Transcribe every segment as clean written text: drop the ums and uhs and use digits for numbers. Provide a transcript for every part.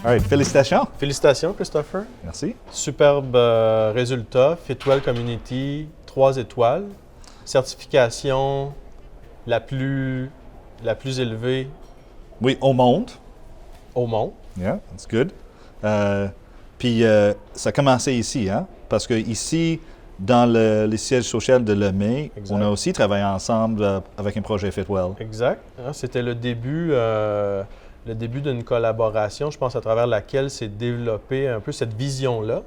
All right, félicitations. Félicitations, Christopher. Merci. Superbe résultat. Fitwel Community, 3 étoiles. Certification la plus élevée Oui, au monde. au monde. Yeah, that's good. Puis, ça a commencé ici, hein? Parce que ici, dans le siège social de Lemay, Exact. on a aussi travaillé ensemble avec un projet Fitwel. Exact. Hein, c'était le début d'une collaboration, je pense, à travers laquelle s'est développée un peu cette vision-là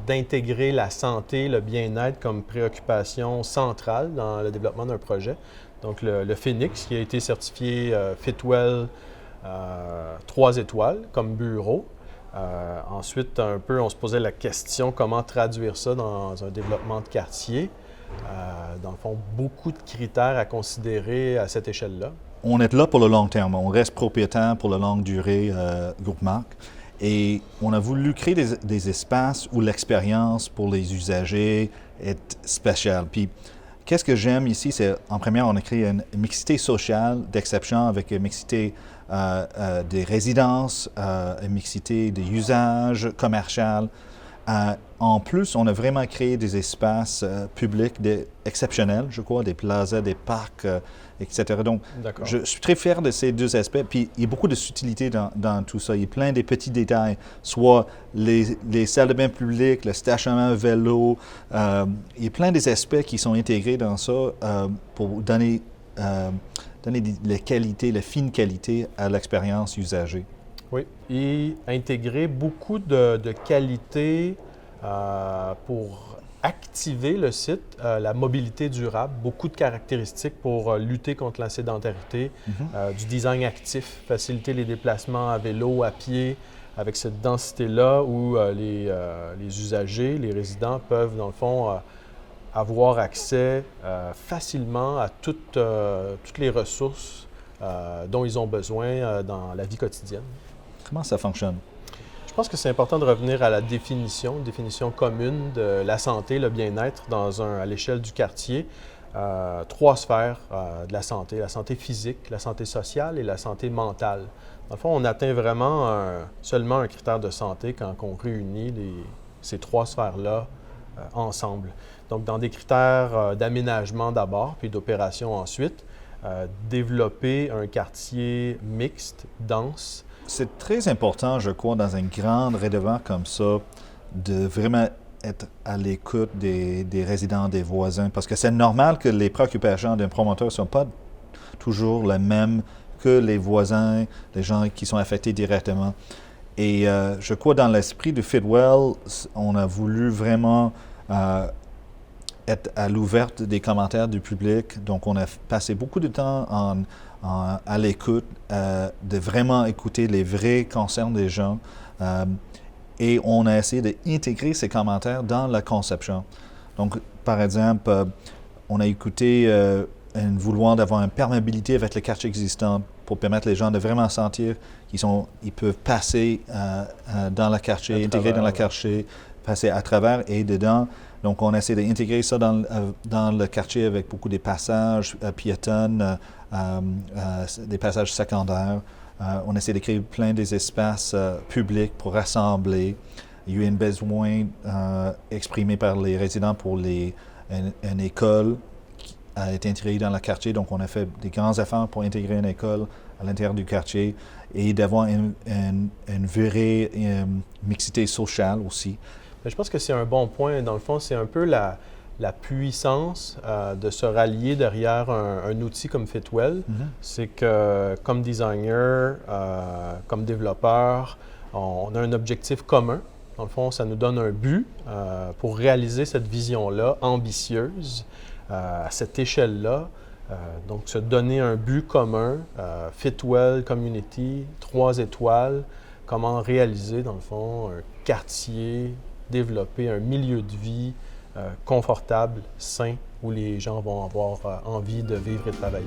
d'intégrer la santé, le bien-être comme préoccupation centrale dans le développement d'un projet. Donc, le Phoenix, qui a été certifié Fitwel 3 étoiles comme bureau. Ensuite, un peu, on se posait la question comment traduire ça dans un développement de quartier. Dans le fond, beaucoup de critères à considérer à cette échelle-là. On est là pour le long terme. On reste propriétaire pour la longue durée, Groupe Marc. Et on a voulu créer des espaces où l'expérience pour les usagers est spéciale. Puis, qu'est-ce que j'aime ici, c'est en première, on a créé une mixité sociale d'exception avec une mixité des résidences, une mixité des usages commerciaux. En plus, on a vraiment créé des espaces publics exceptionnels, je crois, des plazas, des parcs, etc. Donc, je suis très fier de ces deux aspects. Puis, il y a beaucoup de subtilité dans tout ça. Il y a plein de petits détails, soit les salles de bain publiques, le stationnement vélo. Il y a plein des aspects qui sont intégrés dans ça pour donner la qualité, la fine qualité à l'expérience usagée. Oui, et intégrer beaucoup de qualités pour activer le site, la mobilité durable, beaucoup de caractéristiques pour lutter contre la sédentarité, du design actif, faciliter les déplacements à vélo, à pied, avec cette densité-là où les usagers, les résidents peuvent, dans le fond, avoir accès facilement à toutes les ressources dont ils ont besoin dans la vie quotidienne. Comment ça fonctionne? Je pense que c'est important de revenir à la définition, une définition commune de la santé, le bien-être à l'échelle du quartier. 3 sphères de la santé physique, la santé sociale et la santé mentale. Dans le fond, on atteint vraiment seulement un critère de santé quand on réunit ces 3 sphères-là ensemble. Donc, dans des critères d'aménagement d'abord, puis d'opération ensuite, développer un quartier mixte, dense. C'est très important, je crois, dans un grand redevant comme ça, de vraiment être à l'écoute des résidents, des voisins, parce que c'est normal que les préoccupations d'un promoteur ne sont pas toujours les mêmes que les voisins, les gens qui sont affectés directement. Et je crois, dans l'esprit de Fitwel, on a voulu vraiment être à l'ouverte des commentaires du public. Donc, on a passé beaucoup de temps à l'écoute, de vraiment écouter les vrais concerns des gens. Et on a essayé d'intégrer ces commentaires dans la conception. Donc, par exemple, on a écouté un vouloir d'avoir une perméabilité avec le quartier existant pour permettre les gens de vraiment sentir qu'ils peuvent passer dans le quartier, intégrer dans le quartier, passer à travers et dedans. Donc, on essaie d'intégrer ça dans le quartier avec beaucoup de passages piétonnes, des passages secondaires. On essaie de créer plein des espaces publics pour rassembler. Il y a eu un besoin exprimé par les résidents pour une école qui a été intégrée dans le quartier. Donc, on a fait des grands efforts pour intégrer une école à l'intérieur du quartier et d'avoir une vraie mixité sociale aussi. Mais je pense que c'est un bon point. Dans le fond, c'est un peu la puissance de se rallier derrière un outil comme Fitwel. C'est que comme designer, comme développeur, on a un objectif commun. Dans le fond, ça nous donne un but pour réaliser cette vision-là ambitieuse à cette échelle-là. Donc, se donner un but commun, Fitwel Community, 3 étoiles, comment réaliser, dans le fond, un quartier, développer un milieu de vie confortable, sain, où les gens vont avoir envie de vivre et de travailler.